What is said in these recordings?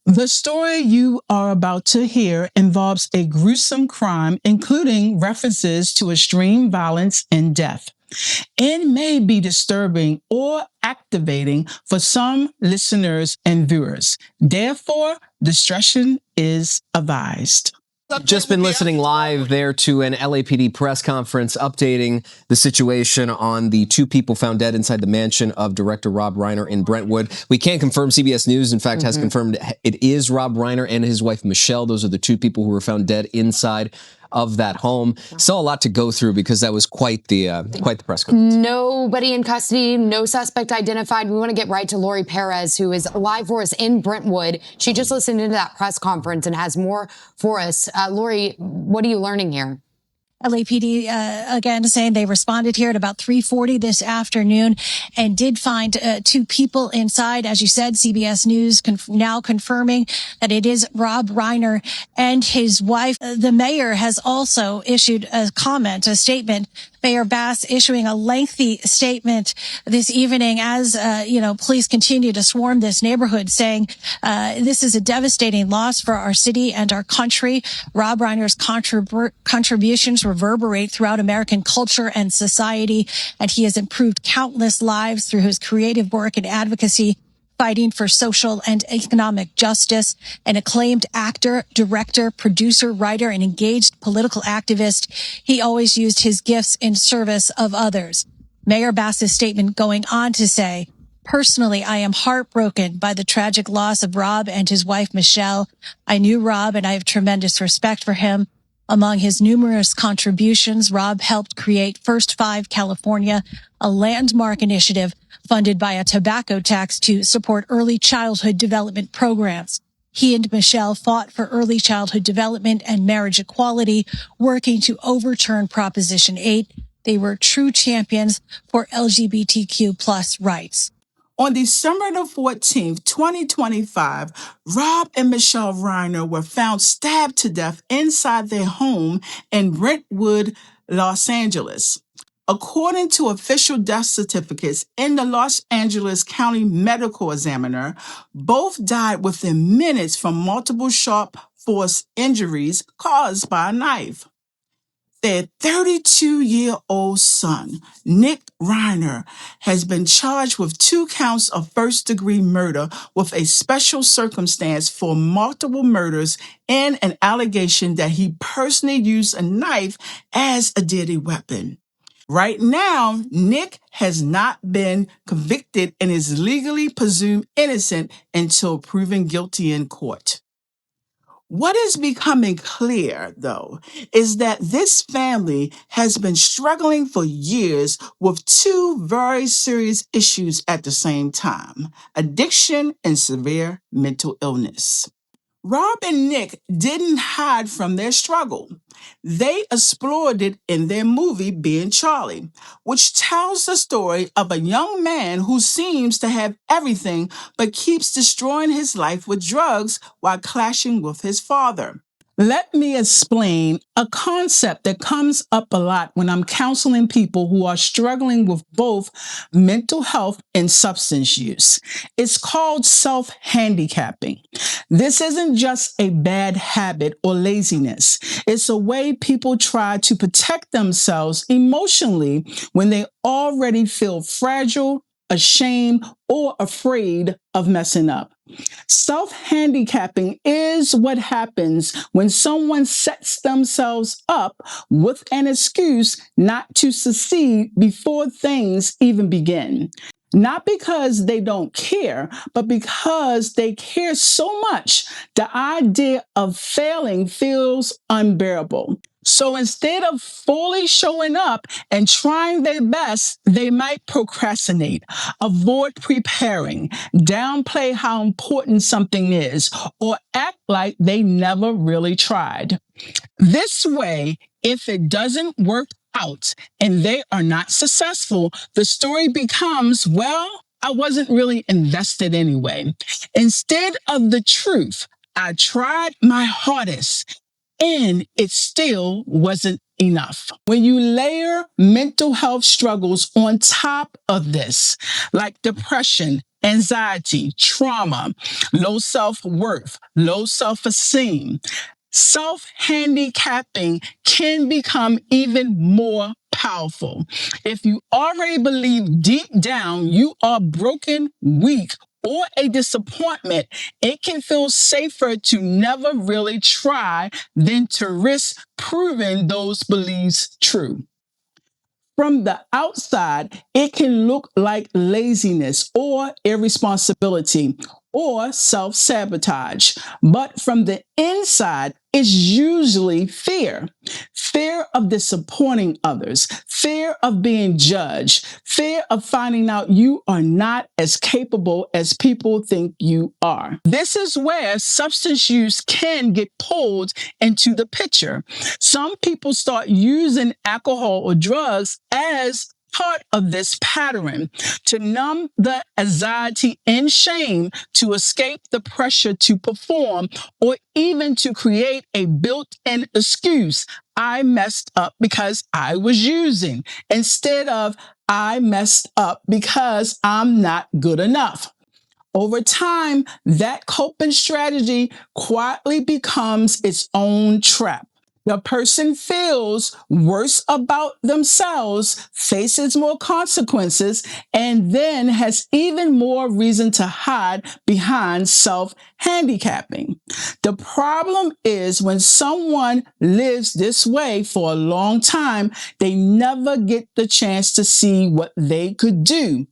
The story you are about to hear involves a gruesome crime, including references to extreme violence and death. It may be disturbing or activating for some listeners and viewers. Therefore, discretion is advised. Just been listening live there to an LAPD press conference updating the situation on the two people found dead inside the mansion of director Rob Reiner in Brentwood. We can't confirm. CBS News, in fact, has confirmed it is Rob Reiner and his wife, Michele. Those are the two people who were found dead inside of that home. Still a lot to go through because that was quite the press conference. Nobody in custody, no suspect identified. We want to get right to Lori Perez, who is live for us in Brentwood. She just listened into that press conference and has more for us. Lori, what are you learning here? LAPD, again, saying they responded here at about 3:40 this afternoon and did find two people inside. As you said, CBS News now confirming that it is Rob Reiner and his wife. The mayor has also issued a statement. Mayor Bass issuing a lengthy statement this evening as, police continue to swarm this neighborhood, saying this is a devastating loss for our city and our country. Rob Reiner's contributions reverberate throughout American culture and society, and he has improved countless lives through his creative work and advocacy, fighting for social and economic justice. An acclaimed actor, director, producer, writer, and engaged political activist, he always used his gifts in service of others. Mayor Bass's statement going on to say, "Personally, I am heartbroken by the tragic loss of Rob and his wife, Michele. I knew Rob and I have tremendous respect for him. Among his numerous contributions, Rob helped create First Five California, a landmark initiative funded by a tobacco tax to support early childhood development programs. He and Michele fought for early childhood development and marriage equality, working to overturn Proposition 8. They were true champions for LGBTQ plus rights." On December the 14th, 2025, Rob and Michele Reiner were found stabbed to death inside their home in Brentwood, Los Angeles. According to official death certificates in the Los Angeles County Medical Examiner, both died within minutes from multiple sharp force injuries caused by a knife. Their 32-year-old son, Nick Reiner, has been charged with 2 counts of first-degree murder with a special circumstance for multiple murders and an allegation that he personally used a knife as a deadly weapon. Right now, Nick has not been convicted and is legally presumed innocent until proven guilty in court. What is becoming clear, though, is that this family has been struggling for years with 2 very serious issues at the same time: addiction and severe mental illness. Rob and Nick didn't hide from their struggle. They explored it in their movie Being Charlie, which tells the story of a young man who seems to have everything but keeps destroying his life with drugs while clashing with his father. Let me explain a concept that comes up a lot when I'm counseling people who are struggling with both mental health and substance use. It's called self-handicapping. This isn't just a bad habit or laziness. It's a way people try to protect themselves emotionally when they already feel fragile, ashamed, or afraid of messing up. Self-handicapping is what happens when someone sets themselves up with an excuse not to succeed before things even begin. Not because they don't care, but because they care so much, the idea of failing feels unbearable. So instead of fully showing up and trying their best, they might procrastinate, avoid preparing, downplay how important something is, or act like they never really tried. This way, if it doesn't work out and they are not successful, the story becomes, well, I wasn't really invested anyway. Instead of the truth, I tried my hardest and it still wasn't enough. When you layer mental health struggles on top of this, like depression, anxiety, trauma, low self-worth, low self-esteem. Self-handicapping can become even more powerful. If you already believe deep down you are broken, weak, or a disappointment, it can feel safer to never really try than to risk proving those beliefs true. From the outside, it can look like laziness or irresponsibility or self sabotage. But from the inside, it's usually fear. Fear of disappointing others, fear of being judged, fear of finding out you are not as capable as people think you are. This is where substance use can get pulled into the picture. Some people start using alcohol or drugs as part of this pattern to numb the anxiety and shame, to escape the pressure to perform, or even to create a built-in excuse. I messed up because I was using, instead of I messed up because I'm not good enough. Over time, that coping strategy quietly becomes its own trap. The person feels worse about themselves, faces more consequences, and then has even more reason to hide behind self-handicapping. The problem is when someone lives this way for a long time, they never get the chance to see what they could do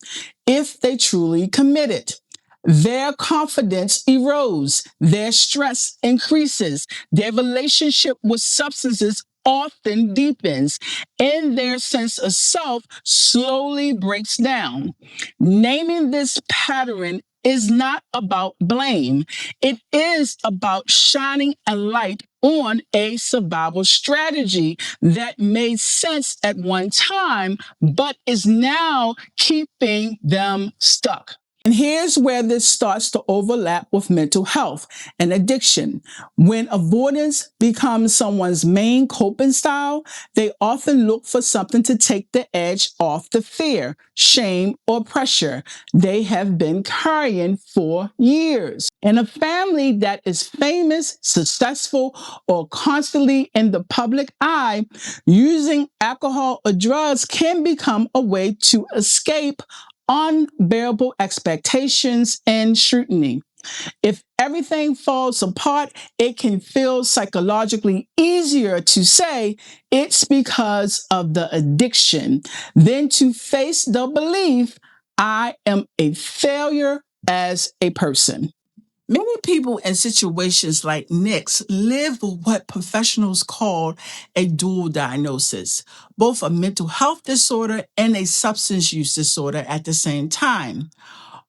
if they truly committed. Their confidence erodes, their stress increases, their relationship with substances often deepens, and their sense of self slowly breaks down. Naming this pattern is not about blame. It is about shining a light on a survival strategy that made sense at one time, but is now keeping them stuck. And here's where this starts to overlap with mental health and addiction. When avoidance becomes someone's main coping style, they often look for something to take the edge off the fear, shame, or pressure they have been carrying for years. In a family that is famous, successful, or constantly in the public eye, using alcohol or drugs can become a way to escape unbearable expectations and scrutiny. If everything falls apart, it can feel psychologically easier to say it's because of the addiction than to face the belief I am a failure as a person. Many people in situations like Nick's live with what professionals call a dual diagnosis, both a mental health disorder and a substance use disorder at the same time.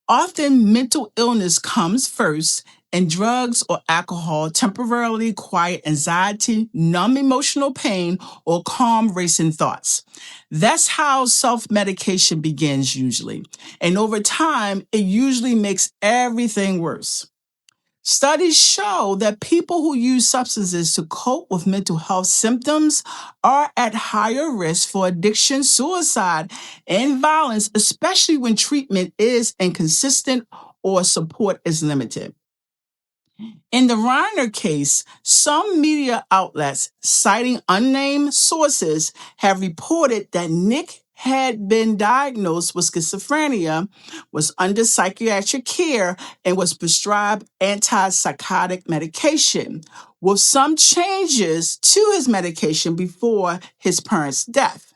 Often mental illness comes first, and drugs or alcohol temporarily quiet anxiety, numb emotional pain, or calm racing thoughts. That's how self-medication begins usually. And over time, it usually makes everything worse. Studies show that people who use substances to cope with mental health symptoms are at higher risk for addiction, suicide, and violence, especially when treatment is inconsistent or support is limited. In the Reiner case, some media outlets, citing unnamed sources, have reported that Nick had been diagnosed with schizophrenia, was under psychiatric care, and was prescribed antipsychotic medication, with some changes to his medication before his parents' death.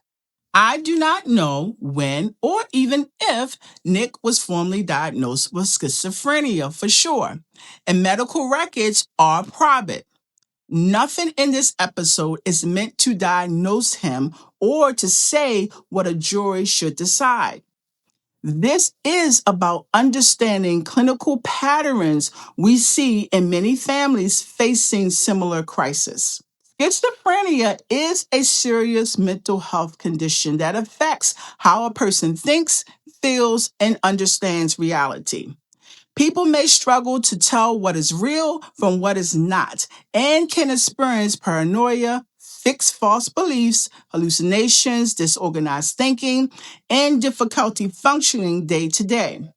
I do not know when or even if Nick was formally diagnosed with schizophrenia for sure, and medical records are private. Nothing in this episode is meant to diagnose him or to say what a jury should decide. This is about understanding clinical patterns we see in many families facing similar crises. Schizophrenia is a serious mental health condition that affects how a person thinks, feels, and understands reality. People may struggle to tell what is real from what is not and can experience paranoia, fixed false beliefs, hallucinations, disorganized thinking, and difficulty functioning day to day.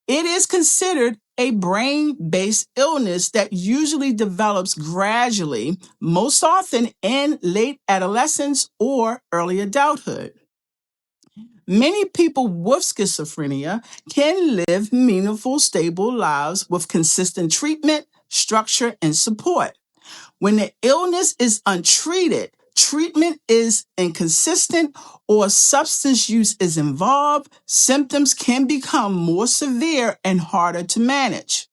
It is considered a brain-based illness that usually develops gradually, most often in late adolescence or early adulthood. Many people with schizophrenia can live meaningful, stable lives with consistent treatment, structure, and support. When the illness is untreated, treatment is inconsistent, or substance use is involved, symptoms can become more severe and harder to manage.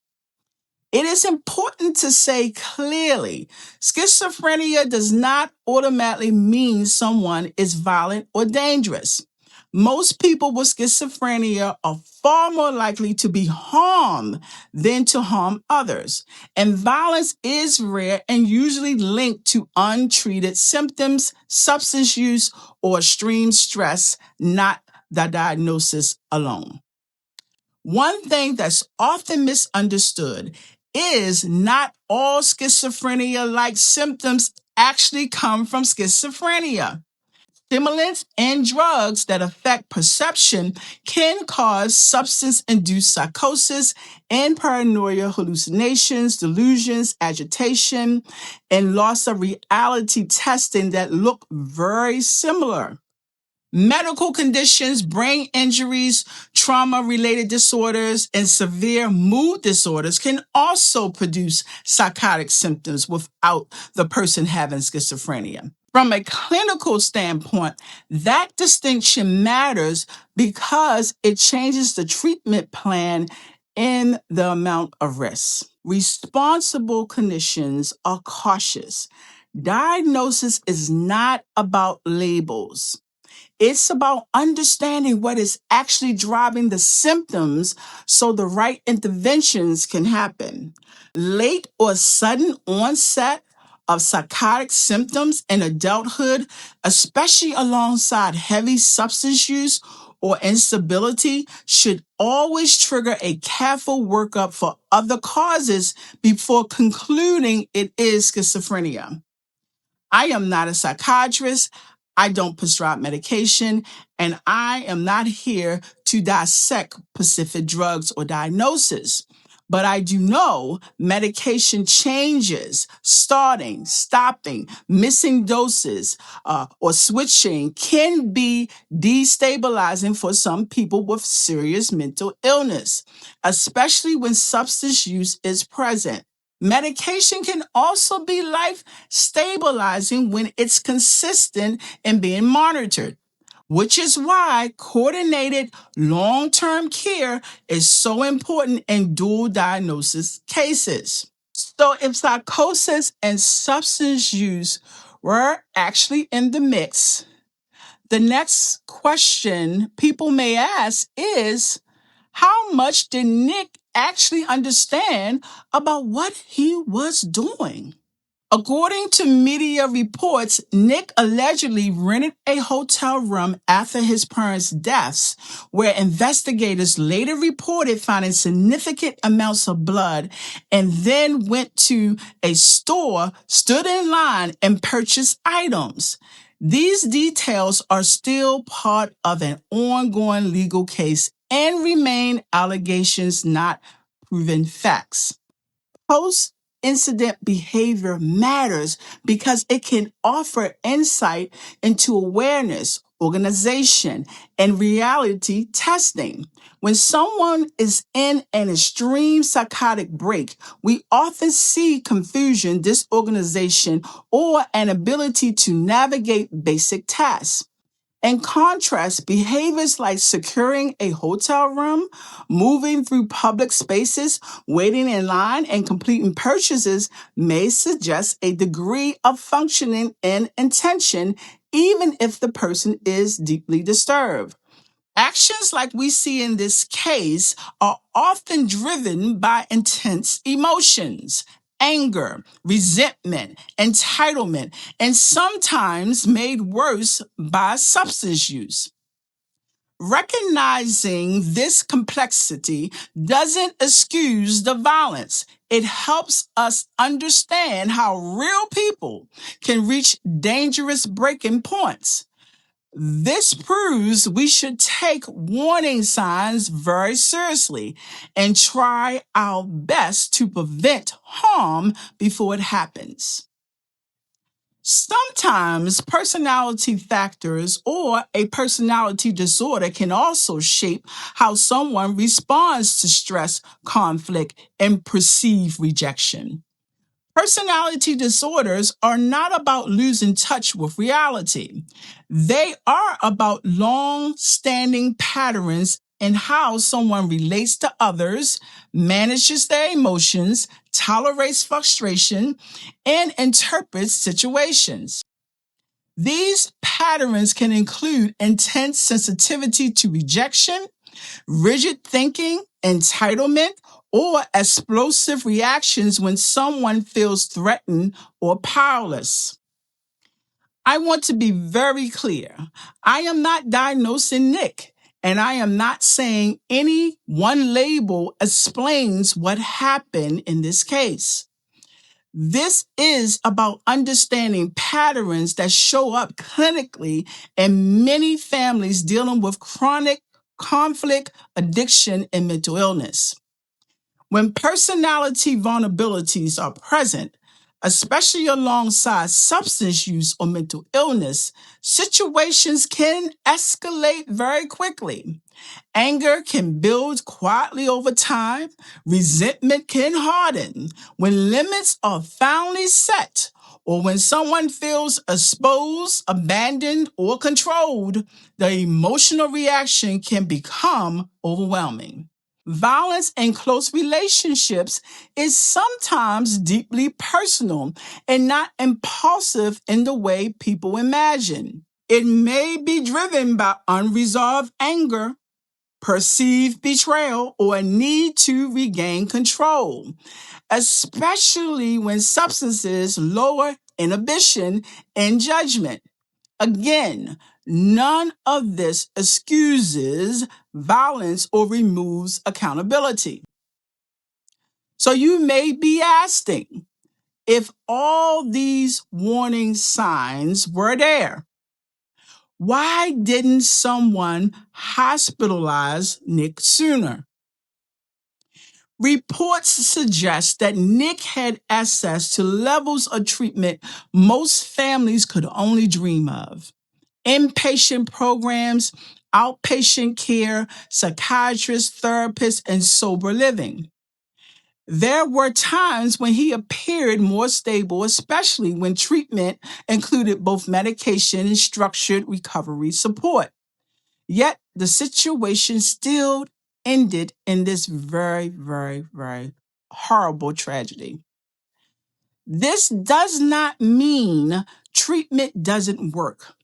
It is important to say clearly, schizophrenia does not automatically mean someone is violent or dangerous. Most people with schizophrenia are far more likely to be harmed than to harm others. And violence is rare and usually linked to untreated symptoms, substance use, or extreme stress, not the diagnosis alone. One thing that's often misunderstood is not all schizophrenia like symptoms actually come from schizophrenia. Stimulants and drugs that affect perception can cause substance induced psychosis and paranoia, hallucinations, delusions, agitation, and loss of reality testing that look very similar. Medical conditions, brain injuries, trauma related disorders, and severe mood disorders can also produce psychotic symptoms without the person having schizophrenia. From a clinical standpoint, that distinction matters because it changes the treatment plan and the amount of risk. Responsible clinicians are cautious. Diagnosis is not about labels. It's about understanding what is actually driving the symptoms so the right interventions can happen. Late or sudden onset of psychotic symptoms in adulthood, especially alongside heavy substance use or instability, should always trigger a careful workup for other causes before concluding it is schizophrenia. I am not a psychiatrist. I don't prescribe medication, and I am not here to dissect specific drugs or diagnoses. But I do know medication changes, starting, stopping, missing doses, or switching can be destabilizing for some people with serious mental illness, especially when substance use is present. Medication can also be life stabilizing when it's consistent and being monitored, which is why coordinated long term care is so important in dual diagnosis cases. So, if psychosis and substance use were actually in the mix, the next question people may ask is, how much did Nick actually understand about what he was doing? According to media reports, Nick allegedly rented a hotel room after his parents' deaths, where investigators later reported finding significant amounts of blood, and then went to a store, stood in line, and purchased items. These details are still part of an ongoing legal case and remain allegations, not proven facts. Post-incident behavior matters because it can offer insight into awareness, organization, and reality testing. When someone is in an extreme psychotic break, we often see confusion, disorganization, or an ability to navigate basic tasks. In contrast, behaviors like securing a hotel room, moving through public spaces, waiting in line, and completing purchases may suggest a degree of functioning and intention, even if the person is deeply disturbed. Actions like we see in this case are often driven by intense emotions, anger, resentment, entitlement, and sometimes made worse by substance use. Recognizing this complexity doesn't excuse the violence. It helps us understand how real people can reach dangerous breaking points. This proves we should take warning signs very seriously and try our best to prevent harm before it happens. Sometimes personality factors or a personality disorder can also shape how someone responds to stress, conflict, and perceived rejection. Personality disorders are not about losing touch with reality. They are about long-standing patterns in how someone relates to others, manages their emotions, tolerates frustration, and interprets situations. These patterns can include intense sensitivity to rejection, rigid thinking, entitlement, or explosive reactions when someone feels threatened or powerless. I want to be very clear. I am not diagnosing Nick, and I am not saying any one label explains what happened in this case. This is about understanding patterns that show up clinically in many families dealing with chronic conflict, addiction, and mental illness. When personality vulnerabilities are present, especially alongside substance use or mental illness, situations can escalate very quickly. Anger can build quietly over time. Resentment can harden when limits are finally set, or when someone feels exposed, abandoned, or controlled. The emotional reaction can become overwhelming. Violence in close relationships is sometimes deeply personal and not impulsive in the way people imagine. It may be driven by unresolved anger, perceived betrayal, or a need to regain control, especially when substances lower inhibition and judgment. Again, none of this excuses violence or removes accountability. So you may be asking, if all these warning signs were there, why didn't someone hospitalize Nick sooner? Reports suggest that Nick had access to levels of treatment most families could only dream of. Inpatient programs, outpatient care, psychiatrists, therapists, and sober living. There were times when he appeared more stable, especially when treatment included both medication and structured recovery support. Yet the situation still ended in this very, very, very horrible tragedy. This does not mean treatment doesn't work.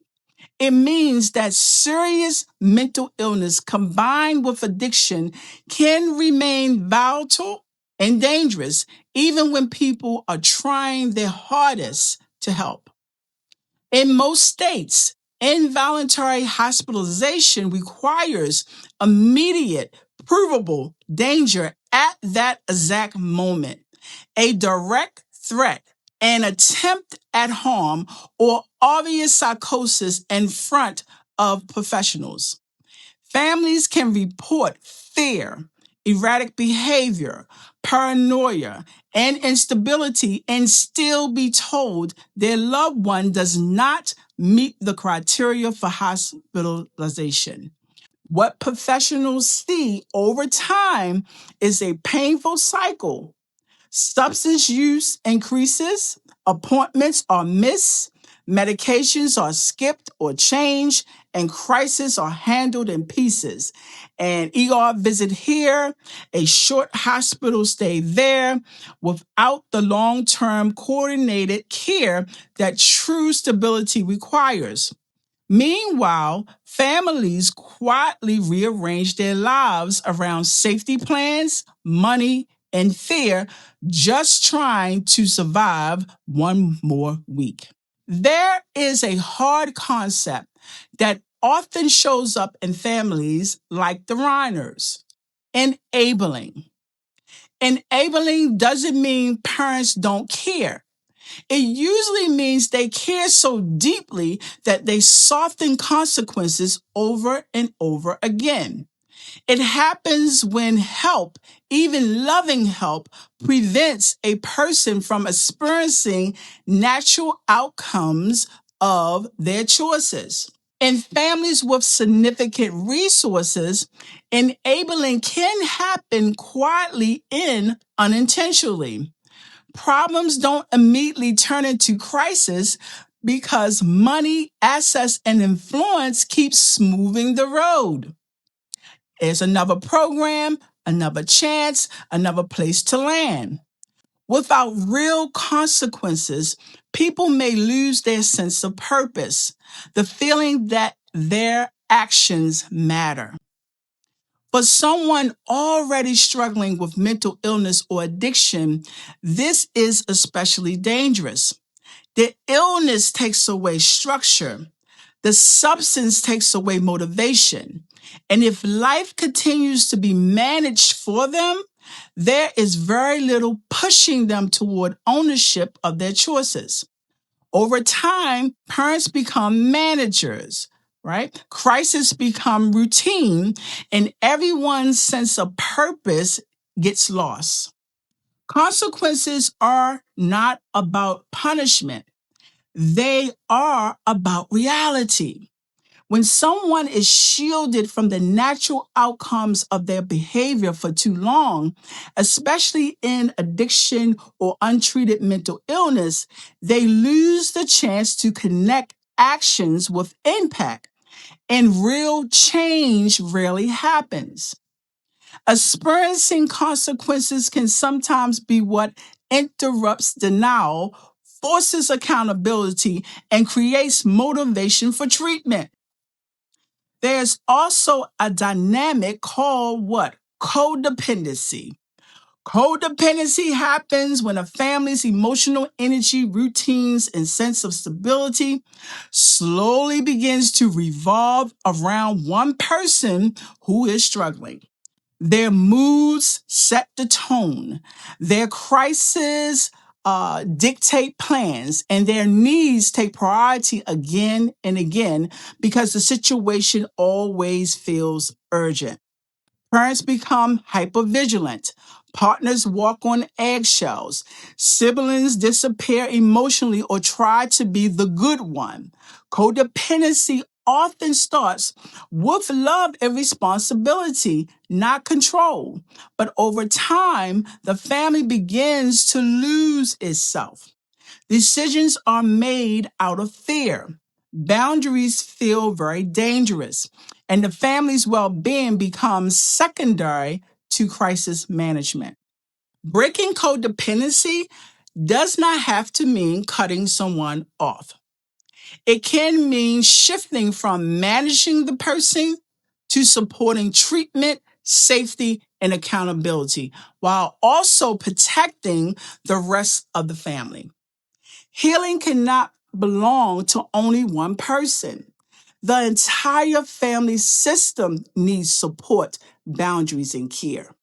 It means that serious mental illness combined with addiction can remain volatile and dangerous, even when people are trying their hardest to help. In most states, involuntary hospitalization requires immediate, provable danger at that exact moment, a direct threat, an attempt at harm, or obvious psychosis in front of professionals. Families can report fear, erratic behavior, paranoia, and instability and still be told their loved one does not meet the criteria for hospitalization. What professionals see over time is a painful cycle. Substance use increases, appointments are missed, medications are skipped or changed, and crises are handled in pieces. An ER visit here, a short hospital stay there, without the long-term coordinated care that true stability requires. Meanwhile, families quietly rearrange their lives around safety plans, money, and fear, just trying to survive one more week. There is a hard concept that often shows up in families like the Reiners: enabling. Enabling doesn't mean parents don't care. It usually means they care so deeply that they soften consequences over and over again. It happens when help, even loving help, prevents a person from experiencing natural outcomes of their choices. In families with significant resources, enabling can happen quietly and unintentionally. Problems don't immediately turn into crisis because money, access, and influence keeps moving the road. There's another program, another chance, another place to land. Without real consequences, people may lose their sense of purpose, the feeling that their actions matter. For someone already struggling with mental illness or addiction, this is especially dangerous. The illness takes away structure. The substance takes away motivation. And if life continues to be managed for them, there is very little pushing them toward ownership of their choices. Over time, parents become managers, right? Crises become routine, and everyone's sense of purpose gets lost. Consequences are not about punishment. They are about reality. When someone is shielded from the natural outcomes of their behavior for too long, especially in addiction or untreated mental illness, they lose the chance to connect actions with impact, and real change rarely happens. Experiencing consequences can sometimes be what interrupts denial, forces accountability, and creates motivation for treatment. There's also a dynamic called what? Codependency. Codependency happens when a family's emotional energy, routines, and sense of stability slowly begins to revolve around one person who is struggling. Their moods set the tone. Their crises dictate plans, and their needs take priority again and again because the situation always feels urgent. Parents become hypervigilant. Partners walk on eggshells. Siblings disappear emotionally or try to be the good one. Codependency often starts with love and responsibility, not control. But over time, the family begins to lose itself. Decisions are made out of fear. Boundaries feel very dangerous, and the family's well being becomes secondary to crisis management. Breaking codependency does not have to mean cutting someone off. It can mean shifting from managing the person to supporting treatment, safety, and accountability, while also protecting the rest of the family. Healing cannot belong to only one person. The entire family system needs support, boundaries, and care.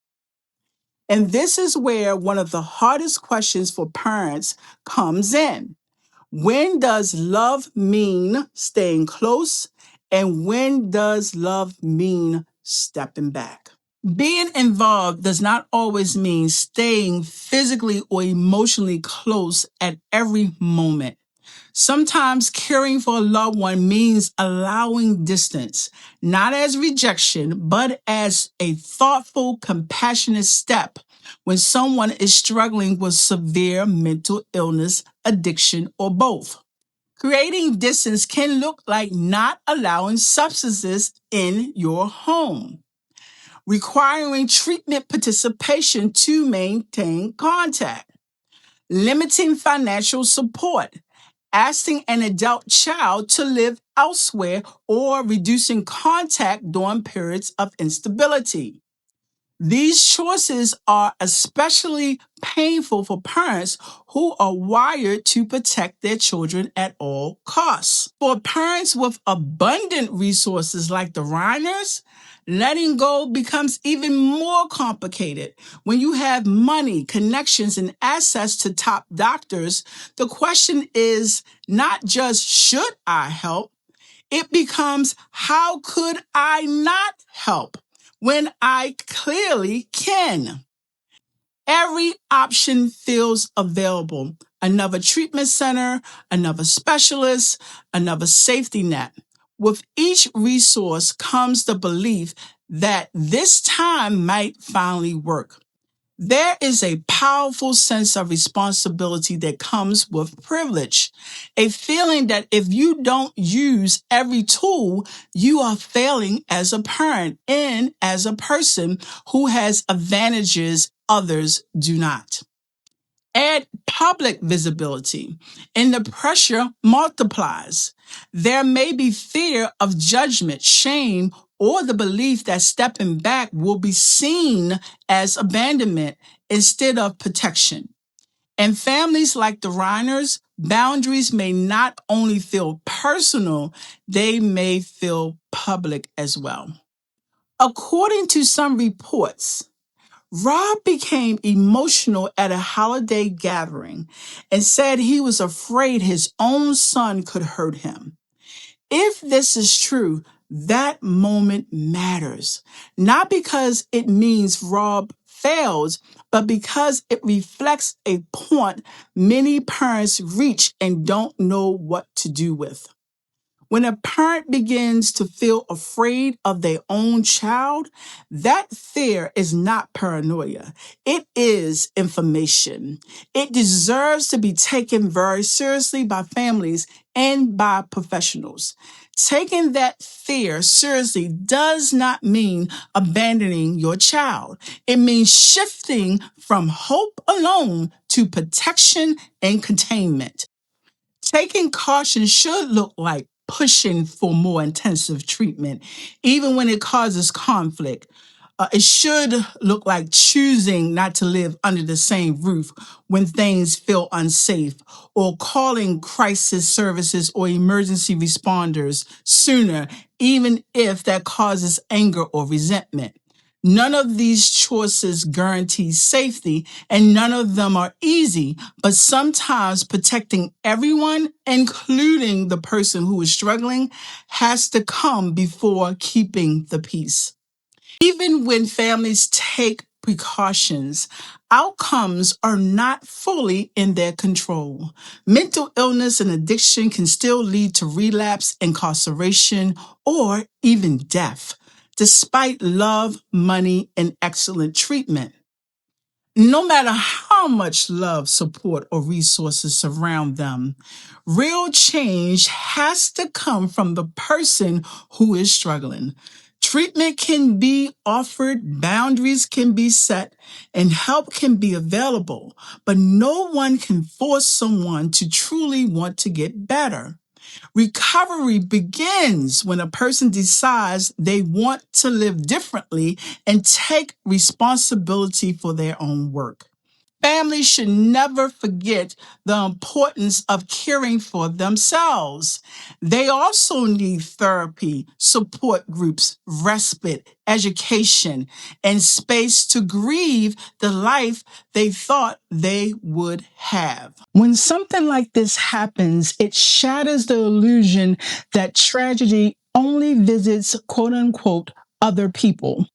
And this is where one of the hardest questions for parents comes in. When does love mean staying close? And when does love mean stepping back? Being involved does not always mean staying physically or emotionally close at every moment. Sometimes caring for a loved one means allowing distance, not as rejection, but as a thoughtful, compassionate step when someone is struggling with severe mental illness, addiction, or both. Creating distance can look like not allowing substances in your home, requiring treatment participation to maintain contact, limiting financial support, asking an adult child to live elsewhere, or reducing contact during periods of instability. These choices are especially painful for parents who are wired to protect their children at all costs. For parents with abundant resources like the Reiners, Letting go becomes even more complicated. When you have money, connections, and access to top doctors, the question is not just should I help? It becomes how could I not help when I clearly can? Every option feels available. Another treatment center, another specialist, another safety net. With each resource comes the belief that this time might finally work. There is a powerful sense of responsibility that comes with privilege, a feeling that if you don't use every tool, you are failing as a parent and as a person who has advantages others do not. Add public visibility, and the pressure multiplies. There may be fear of judgment, shame, or the belief that stepping back will be seen as abandonment instead of protection. In families like the Reiners, boundaries may not only feel personal, they may feel public as well. According to some reports, Rob became emotional at a holiday gathering and said he was afraid his own son could hurt him. If this is true, that moment matters, not because it means Rob fails, but because it reflects a point many parents reach and don't know what to do with. When a parent begins to feel afraid of their own child, that fear is not paranoia. It is information. It deserves to be taken very seriously by families and by professionals. Taking that fear seriously does not mean abandoning your child. It means shifting from hope alone to protection and containment. Taking caution should look like pushing for more intensive treatment, even when it causes conflict. It should look like choosing not to live under the same roof when things feel unsafe, or calling crisis services or emergency responders sooner, even if that causes anger or resentment. None of these choices guarantee safety, and none of them are easy, but sometimes protecting everyone, including the person who is struggling, has to come before keeping the peace. Even when families take precautions, outcomes are not fully in their control. Mental illness and addiction can still lead to relapse, incarceration, or even death, despite love, money, and excellent treatment. No matter how much love, support, or resources surround them, real change has to come from the person who is struggling. Treatment can be offered, boundaries can be set, and help can be available, but no one can force someone to truly want to get better. Recovery begins when a person decides they want to live differently and take responsibility for their own work. Families should never forget the importance of caring for themselves. They also need therapy, support groups, respite, education, and space to grieve the life they thought they would have. When something like this happens, it shatters the illusion that tragedy only visits quote unquote other people.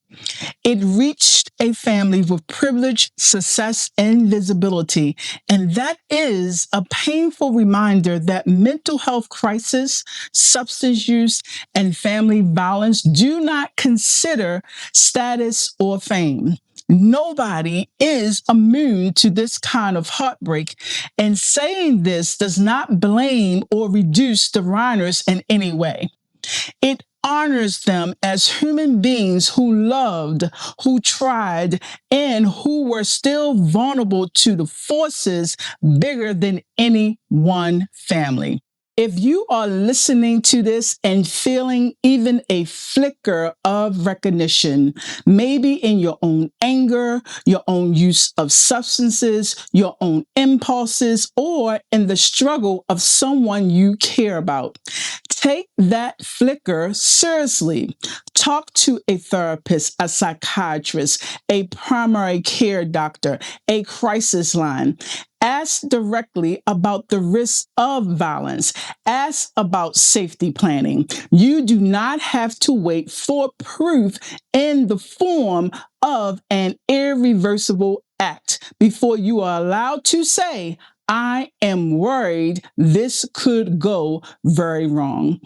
It reached a family with privilege, success, and visibility. And that is a painful reminder that mental health crisis, substance use, and family violence do not consider status or fame. Nobody is immune to this kind of heartbreak. And saying this does not blame or reduce the Reiners in any way. It honors them as human beings who loved, who tried, and who were still vulnerable to the forces bigger than any one family. If you are listening to this and feeling even a flicker of recognition, maybe in your own anger, your own use of substances, your own impulses, or in the struggle of someone you care about, Take that flicker seriously. Talk to a therapist, a psychiatrist, a primary care doctor, a crisis line. Ask directly about the risks of violence. Ask about safety planning. You do not have to wait for proof in the form of an irreversible act before you are allowed to say, I am worried this could go very wrong.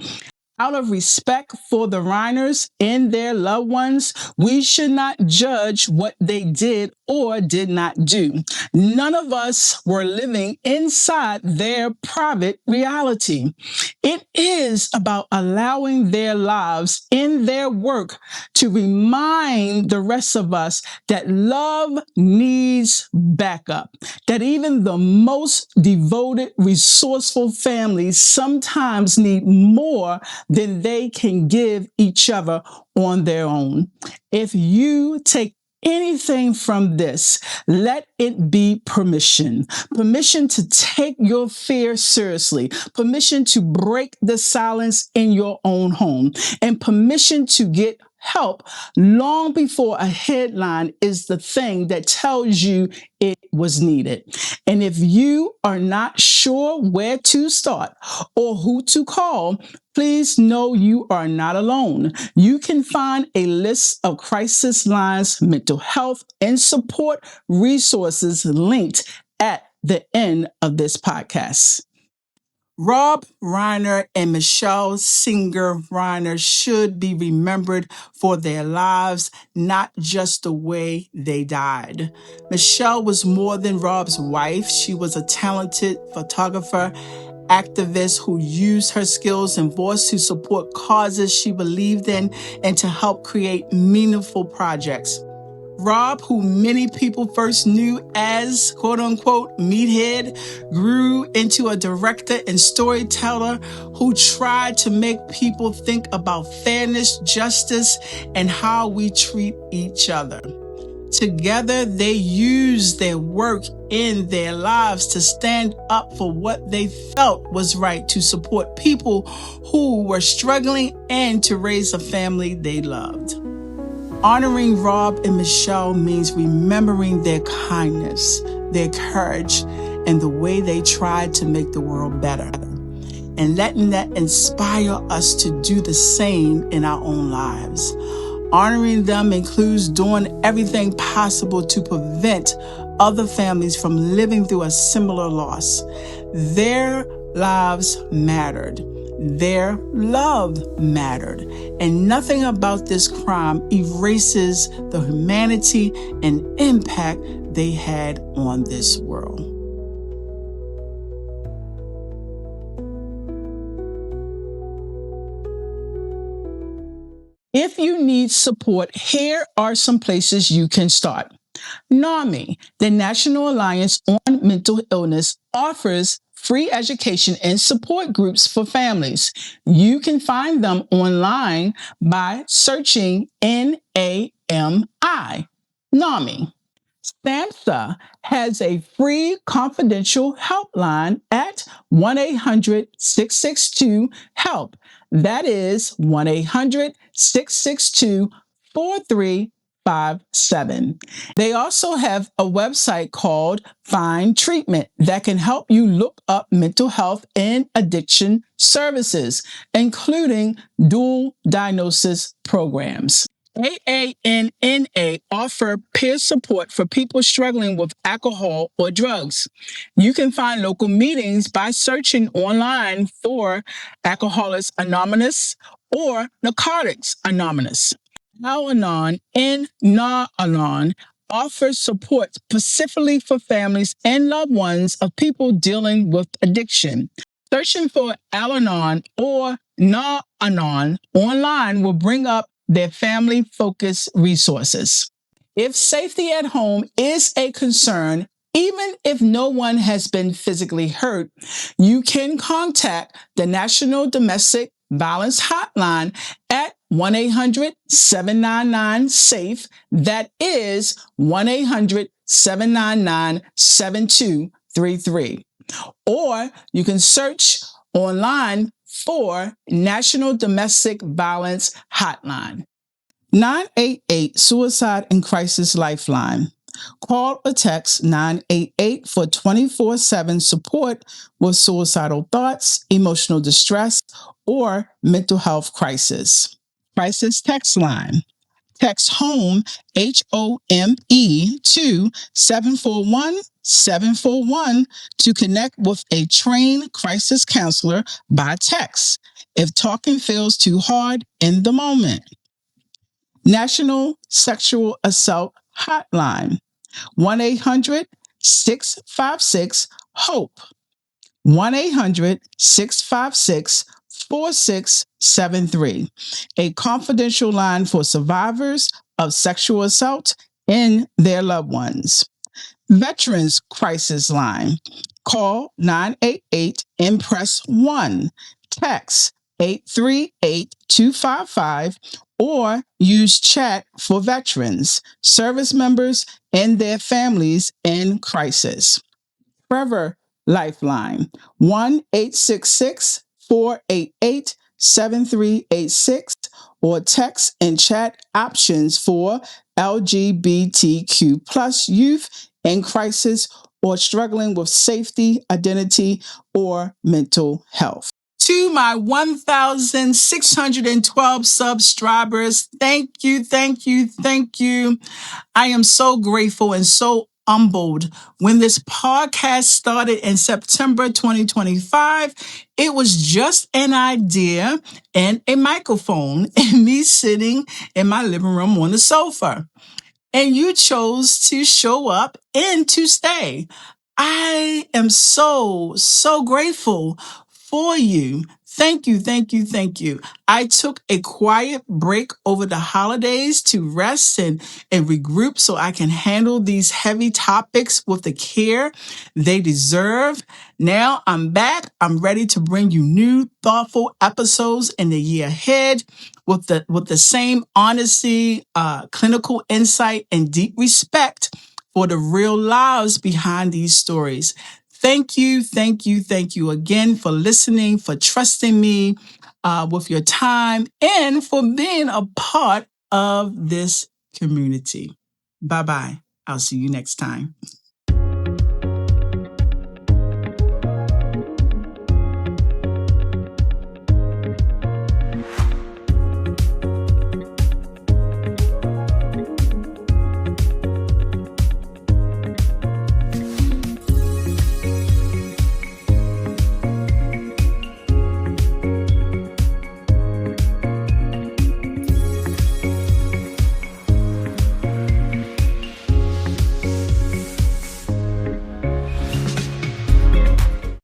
Out of respect for the Reiners and their loved ones, we should not judge what they did or did not do. None of us were living inside their private reality. It is about allowing their lives in their work to remind the rest of us that love needs backup, that even the most devoted, resourceful families sometimes need more than they can give each other on their own. If you take anything from this, let it be permission. Permission to take your fear seriously, permission to break the silence in your own home, and permission to get help long before a headline is the thing that tells you it was needed. And if you are not sure where to start or who to call, please know you are not alone. You can find a list of crisis lines, mental health, and support resources linked at the end of this podcast. Rob Reiner and Michele Singer Reiner should be remembered for their lives, not just the way they died. Michele was more than Rob's wife. She was a talented photographer, activist who used her skills and voice to support causes she believed in and to help create meaningful projects. Rob, who many people first knew as quote unquote meathead, grew into a director and storyteller who tried to make people think about fairness, justice, and how we treat each other. Together, they used their work in their lives to stand up for what they felt was right, to support people who were struggling and to raise a family they loved. Honoring Rob and Michele means remembering their kindness, their courage, and the way they tried to make the world better, and letting that inspire us to do the same in our own lives. Honoring them includes doing everything possible to prevent other families from living through a similar loss. Their lives mattered. Their love mattered. And nothing about this crime erases the humanity and impact they had on this world. If you need support, here are some places you can start. NAMI, the National Alliance on Mental Illness, offers free education and support groups for families. You can find them online by searching NAMI. NAMI. SAMHSA has a free confidential helpline at 1-800-662-HELP. That is 1-800-662-4357. They also have a website called Find Treatment that can help you look up mental health and addiction services, including dual diagnosis programs. AANNA offer peer support for people struggling with alcohol or drugs. You can find local meetings by searching online for Alcoholics Anonymous or Narcotics Anonymous. Al-Anon and Na-Anon offers support specifically for families and loved ones of people dealing with addiction. Searching for Al-Anon or Na-Anon online will bring up their family-focused resources. If safety at home is a concern, even if no one has been physically hurt, you can contact the National Domestic Violence Hotline at 1-800-799-SAFE. That is 1-800-799-7233. Or you can search online 4. National Domestic Violence Hotline. 988 Suicide and Crisis Lifeline. Call or text 988 for 24/7 support with suicidal thoughts, emotional distress, or mental health crisis. Crisis text line. Text HOME, HOME, to 741-741 to connect with a trained crisis counselor by text if talking feels too hard in the moment. National Sexual Assault Hotline, 1-800-656-HOPE, 1-800-656-4673, a confidential line for survivors of sexual assault and their loved ones. Veterans Crisis Line. Call 988 and press 1. Text 838-255 or use chat for veterans, service members, and their families in crisis. Forever Lifeline, 1-866-488-7386, or text and chat options for LGBTQ plus youth in crisis or struggling with safety, identity, or mental health. To my 1,612 subscribers, thank you, thank you, thank you. I am so grateful and so humbled. When this podcast started in September 2025, it was just an idea and a microphone and me sitting in my living room on the sofa. And you chose to show up and to stay. I am so, so grateful for you. Thank you, thank you, thank you. I took a quiet break over the holidays to rest and regroup so I can handle these heavy topics with the care they deserve. Now I'm back. I'm ready to bring you new, thoughtful episodes in the year ahead with the same honesty, clinical insight, and deep respect for the real lives behind these stories. Thank you, thank you, thank you again for listening, for trusting me with your time, and for being a part of this community. Bye-bye. I'll see you next time.